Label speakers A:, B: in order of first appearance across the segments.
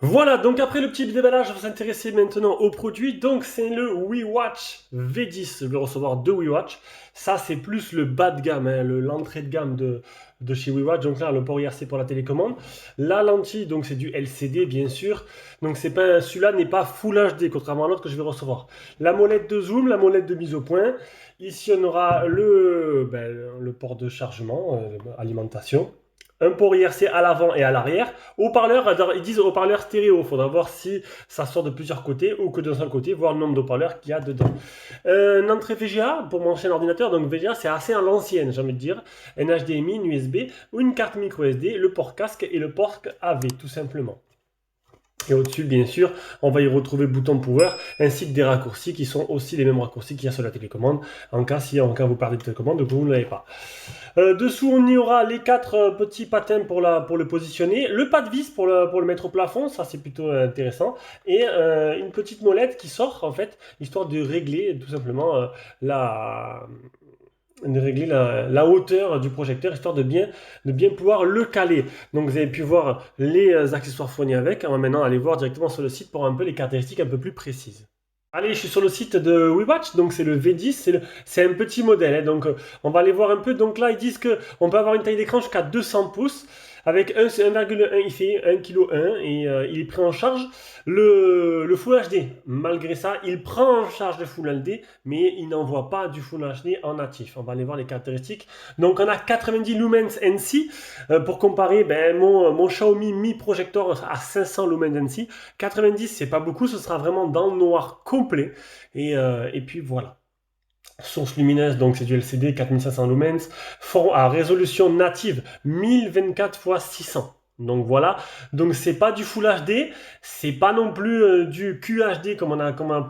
A: Voilà, donc après le petit déballage, on va s'intéresser maintenant au produit. Donc c'est le WeWatch V10. Je vais recevoir deux WeWatch. Ça c'est plus le bas de gamme, hein, l'entrée de gamme de chez WeWatch. Donc là, le port IRC pour la télécommande. La lentille, donc c'est du LCD bien sûr. Donc c'est pas, celui-là n'est pas Full HD, contrairement à l'autre que je vais recevoir. La molette de zoom, la molette de mise au point. Ici on aura le port de chargement, alimentation. Un port IRC à l'avant et à l'arrière. Haut-parleur, ils disent haut-parleur stéréo. Il faudra voir si ça sort de plusieurs côtés ou que d'un seul côté, voir le nombre d'haut-parleurs qu'il y a dedans. Une entrée VGA pour mon ancien ordinateur. Donc VGA, c'est assez à l'ancienne, j'ai envie de dire. Un HDMI, une USB ou une carte micro SD, le port casque et le port AV, tout simplement. Et au-dessus, bien sûr, on va y retrouver le bouton power ainsi que des raccourcis qui sont aussi les mêmes raccourcis qu'il y a sur la télécommande en cas vous perdez de télécommande que vous ne l'avez pas. Dessous, on y aura les quatre petits patins pour le positionner, le pas de vis pour le mettre au plafond, ça c'est plutôt intéressant, et une petite molette qui sort en fait, histoire de régler tout simplement la hauteur du projecteur, histoire de bien pouvoir le caler. Donc vous avez pu voir les accessoires fournis avec. On va maintenant aller voir directement sur le site pour un peu les caractéristiques un peu plus précises. Allez, je suis sur le site de WeWatch, donc c'est le V10, c'est un petit modèle, hein, donc on va aller voir un peu. Donc là, ils disent qu'on peut avoir une taille d'écran jusqu'à 200 pouces, avec 1,1, il fait 1,1 kg et il est pris en charge le Full HD. Malgré ça, il prend en charge le Full HD, mais il n'envoie pas du Full HD en natif. On va aller voir les caractéristiques. Donc on a 90 lumens NC, pour comparer mon Xiaomi Mi Projector à 500 lumens NC. 90, c'est pas beaucoup, ce sera vraiment dans le noir complet. Et puis voilà. Source lumineuse, donc c'est du LCD, 4500 lumens, fond à résolution native 1024 x 600. Donc voilà, donc c'est pas du Full HD, c'est pas non plus du QHD comme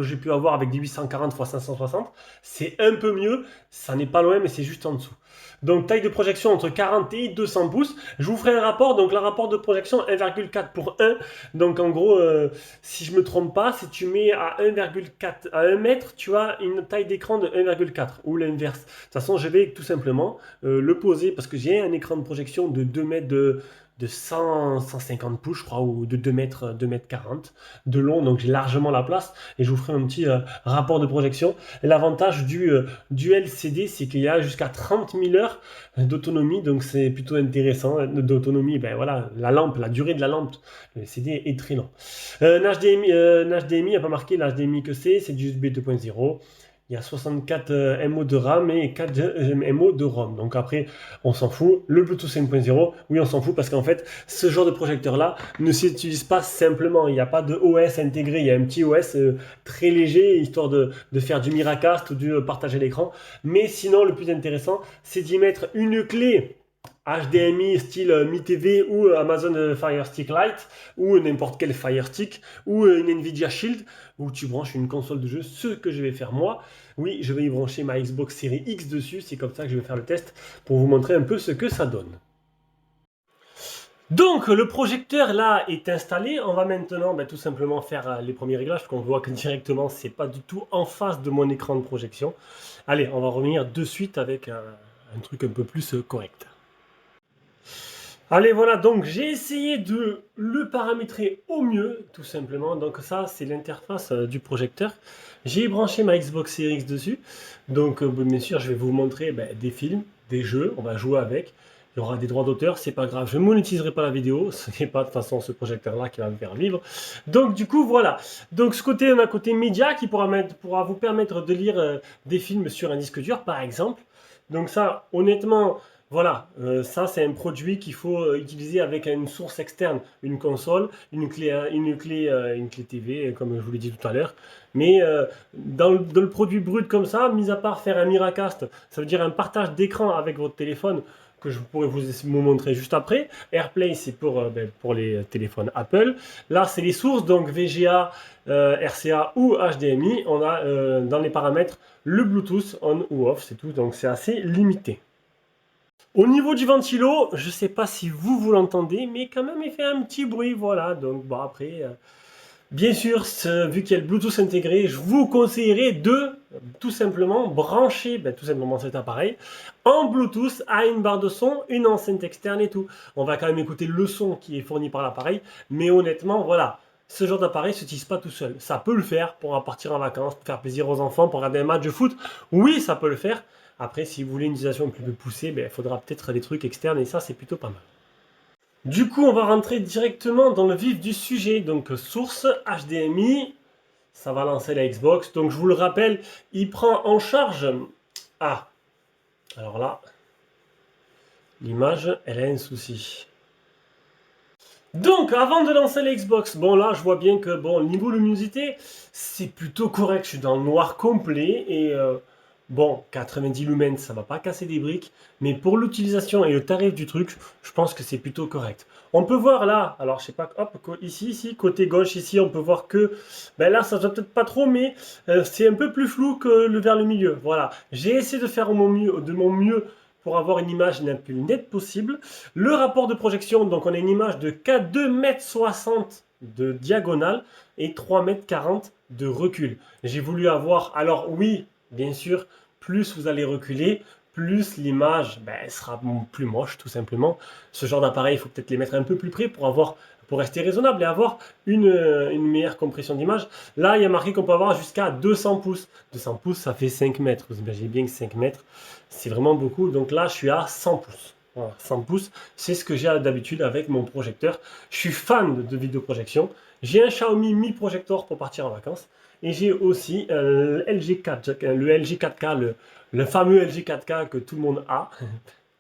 A: j'ai pu avoir avec des 840 x 560. C'est un peu mieux, ça n'est pas loin, mais c'est juste en dessous. Donc taille de projection entre 40 et 200 pouces. Je vous ferai un rapport, donc le rapport de projection 1,4 pour 1. Donc en gros, si je me trompe pas, si tu mets à 1,4 à 1 mètre, tu as une taille d'écran de 1,4 ou l'inverse. De toute façon, je vais tout simplement le poser parce que j'ai un écran de projection de 2 mètres de 150 pouces, je crois, ou de 2 mètres 40 de long, donc j'ai largement la place et je vous ferai un petit rapport de projection. L'avantage du LCD, c'est qu'il y a jusqu'à 30 000 heures d'autonomie, donc c'est plutôt intéressant. D'autonomie, voilà, la lampe, la durée de la lampe, le LCD est très lent. HDMI, il n'y a pas marqué l'HDMI que c'est du USB 2.0. Il y a 64 MO de RAM et 4 MO de ROM. Donc après, on s'en fout. Le Bluetooth 5.0, oui, on s'en fout parce qu'en fait, ce genre de projecteur-là ne s'utilise pas simplement. Il n'y a pas de OS intégré. Il y a un petit OS très léger, histoire de faire du Miracast ou de partager l'écran. Mais sinon, le plus intéressant, c'est d'y mettre une clé HDMI style Mi TV ou Amazon Fire Stick Lite ou n'importe quel Fire Stick ou une Nvidia Shield où tu branches une console de jeu. Ce que je vais faire moi, oui, je vais y brancher ma Xbox Series X dessus. C'est comme ça que je vais faire le test pour vous montrer un peu ce que ça donne. Donc le projecteur là est installé, on va maintenant tout simplement faire les premiers réglages parce qu'on voit que directement c'est pas du tout en face de mon écran de projection. Allez, on va revenir de suite avec un truc un peu plus correct. Allez voilà, donc j'ai essayé de le paramétrer au mieux tout simplement, donc ça c'est l'interface du projecteur. J'ai branché ma Xbox Series X dessus, donc bien sûr je vais vous montrer des films, des jeux, on va jouer avec. Il y aura des droits d'auteur, c'est pas grave, je ne monétiserai pas la vidéo, ce n'est pas de toute façon ce projecteur-là qui va me faire vivre. Donc du coup voilà, donc ce côté, on a un côté média qui pourra vous permettre de lire des films sur un disque dur par exemple. Donc ça, honnêtement, voilà, ça c'est un produit qu'il faut utiliser avec une source externe, une console, une clé TV, comme je vous l'ai dit tout à l'heure. Mais dans le produit brut comme ça, mis à part faire un Miracast, ça veut dire un partage d'écran avec votre téléphone, que je pourrais vous montrer juste après. AirPlay, c'est pour les téléphones Apple. Là, c'est les sources, donc VGA, RCA ou HDMI. On a dans les paramètres le Bluetooth on ou off, c'est tout, donc c'est assez limité. Au niveau du ventilo, je ne sais pas si vous l'entendez, mais quand même il fait un petit bruit, voilà, donc bon après... Bien sûr, vu qu'il y a le Bluetooth intégré, je vous conseillerais de tout simplement brancher tout simplement cet appareil en Bluetooth à une barre de son, une enceinte externe et tout. On va quand même écouter le son qui est fourni par l'appareil, mais honnêtement, voilà, ce genre d'appareil ne s'utilise pas tout seul. Ça peut le faire pour partir en vacances, pour faire plaisir aux enfants, pour regarder un match de foot. Oui, ça peut le faire. Après, si vous voulez une utilisation plus poussée, il faudra peut-être des trucs externes et ça, c'est plutôt pas mal. Du coup, on va rentrer directement dans le vif du sujet. Donc, source HDMI, ça va lancer la Xbox. Donc, je vous le rappelle, il prend en charge... Ah, alors là, l'image, elle a un souci. Donc, avant de lancer la Xbox, bon là, je vois bien que, bon, niveau luminosité, c'est plutôt correct. Je suis dans le noir complet et... bon, 90 lumens, ça va pas casser des briques, mais pour l'utilisation et le tarif du truc, je pense que c'est plutôt correct. On peut voir là, alors je sais pas, hop, ici, côté gauche, ici, on peut voir que, là, ça se voit peut-être pas trop, mais c'est un peu plus flou que vers le milieu. Voilà, j'ai essayé de faire de mon mieux pour avoir une image la plus nette possible. Le rapport de projection, donc on a une image de 2,60 m de diagonale et 3,40 m de recul. J'ai voulu avoir, alors oui, bien sûr, plus vous allez reculer, plus l'image sera plus moche tout simplement. Ce genre d'appareil, il faut peut-être les mettre un peu plus près pour rester raisonnable et avoir une meilleure compression d'image. Là, il y a marqué qu'on peut avoir jusqu'à 200 pouces. 200 pouces, ça fait 5 mètres. Vous imaginez bien que 5 mètres, c'est vraiment beaucoup. Donc là, je suis à 100 pouces. Voilà, 100 pouces, c'est ce que j'ai d'habitude avec mon projecteur. Je suis fan de vidéoprojection. J'ai un Xiaomi Mi Projector pour partir en vacances. Et j'ai aussi le LG 4K, le fameux LG 4K que tout le monde a,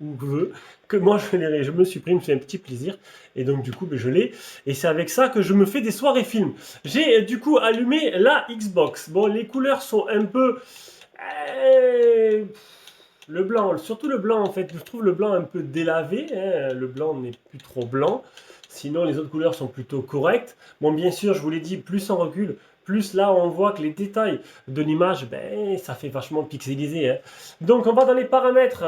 A: ou veut, que moi je me suis pris, je me fait un petit plaisir. Et donc du coup, je l'ai. Et c'est avec ça que je me fais des soirées films. J'ai du coup allumé la Xbox. Bon, les couleurs sont un peu... le blanc, surtout le blanc en fait, je trouve le blanc un peu délavé, hein. Le blanc n'est plus trop blanc, sinon les autres couleurs sont plutôt correctes. Bon bien sûr, je vous l'ai dit, plus on recule, plus là on voit que les détails de l'image, ça fait vachement pixelisé. Hein. Donc on va dans les paramètres,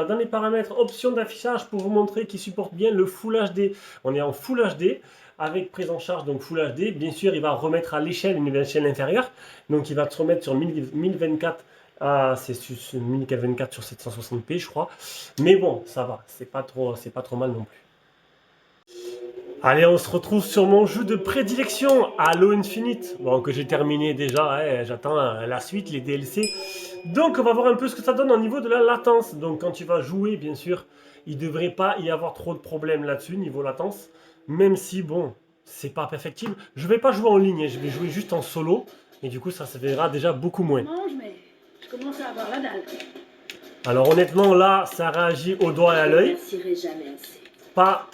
A: options d'affichage pour vous montrer qu'il supporte bien le Full HD. On est en Full HD avec prise en charge, donc Full HD. Bien sûr, il va remettre à l'échelle une échelle inférieure, donc il va se remettre sur 1024. Ah, c'est 1024 sur 760p, je crois. Mais bon, ça va, c'est pas trop mal non plus. Allez, on se retrouve sur mon jeu de prédilection, Halo Infinite. Bon, que j'ai terminé déjà, hein, j'attends la suite, les DLC. Donc, on va voir un peu ce que ça donne au niveau de la latence. Donc, quand tu vas jouer, bien sûr, il ne devrait pas y avoir trop de problèmes là-dessus, niveau latence. Même si, bon, c'est pas perfectible. Je vais pas jouer en ligne, je vais jouer juste en solo. Et du coup, ça se verra déjà beaucoup moins.
B: Je commence à avoir la dalle.
A: Alors honnêtement, là, ça réagit au doigt et à l'œil.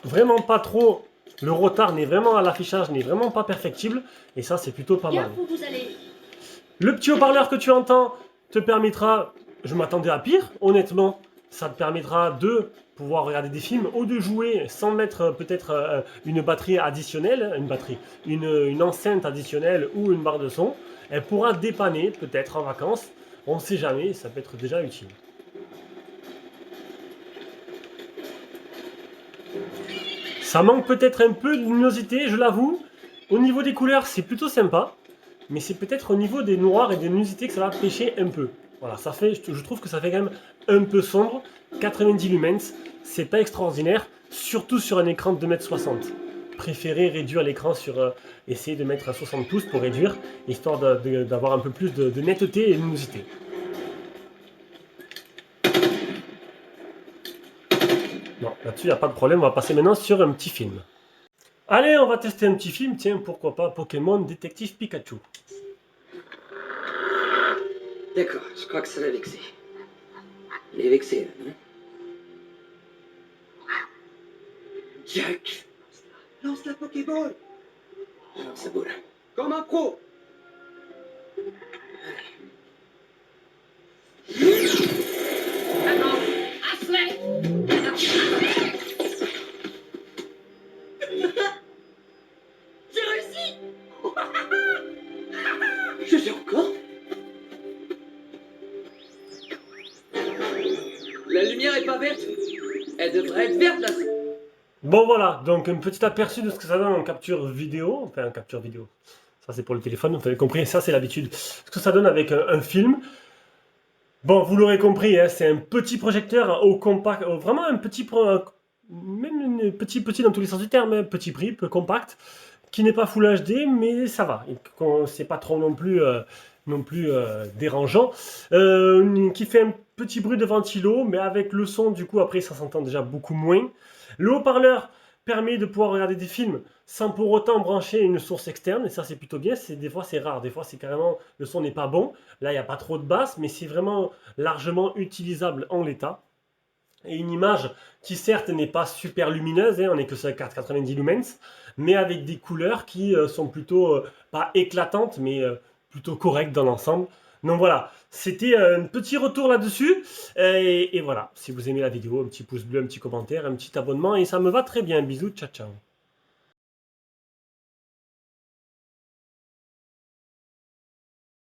A: Vraiment pas trop. Le retard n'est vraiment à l'affichage, n'est vraiment pas perfectible. Et ça, c'est plutôt pas mal. Le petit haut-parleur que tu entends te permettra... Je m'attendais à pire, honnêtement. Ça te permettra de pouvoir regarder des films ou de jouer sans mettre peut-être une batterie additionnelle, une enceinte additionnelle ou une barre de son. Elle pourra dépanner peut-être en vacances. On ne sait jamais, ça peut être déjà utile. Ça manque peut-être un peu de luminosité, je l'avoue. Au niveau des couleurs, c'est plutôt sympa. Mais c'est peut-être au niveau des noirs et des luminosités que ça va pêcher un peu. Voilà, ça fait, je trouve que ça fait quand même un peu sombre. 90 lumens, c'est pas extraordinaire, surtout sur un écran de 2,60 m. Préférez réduire l'écran sur... essayer de mettre à 60 pouces pour réduire, histoire d'avoir un peu plus de netteté et de luminosité. Non, là-dessus, il n'y a pas de problème, on va passer maintenant sur un petit film. Allez, on va tester un petit film, tiens, pourquoi pas Pokémon Détective Pikachu.
C: D'accord, je crois que ça l'a vexé. Il est vexé, là, non? Jack!
D: Lance la Pokéball
C: Alors, ça boule.
D: comme un pro.
B: J'ai réussi.
C: Je sais encore? La lumière est pas verte. Elle devrait être verte, là.
A: Bon voilà, donc un petit aperçu de ce que ça donne en capture vidéo, enfin en capture vidéo, ça c'est pour le téléphone, vous avez compris, ça c'est l'habitude, ce que ça donne avec un film. Bon, vous l'aurez compris, hein, c'est un petit projecteur au compact, vraiment un petit, même petit dans tous les sens du terme, un petit prix, peu compact, qui n'est pas Full HD, mais ça va, c'est pas trop non plus, dérangeant, qui fait un petit bruit de ventilo, mais avec le son, du coup, après ça s'entend déjà beaucoup moins. Le haut-parleur permet de pouvoir regarder des films sans pour autant brancher une source externe, et ça c'est plutôt bien, des fois c'est rare, des fois c'est carrément, le son n'est pas bon, là il n'y a pas trop de basse, mais c'est vraiment largement utilisable en l'état. Et une image qui certes n'est pas super lumineuse, hein, on n'est que sur 490 lumens, mais avec des couleurs qui sont plutôt, pas éclatantes, mais plutôt correctes dans l'ensemble. Donc voilà, c'était un petit retour là-dessus, et voilà, si vous aimez la vidéo, un petit pouce bleu, un petit commentaire, un petit abonnement, et ça me va très bien, bisous, ciao ciao.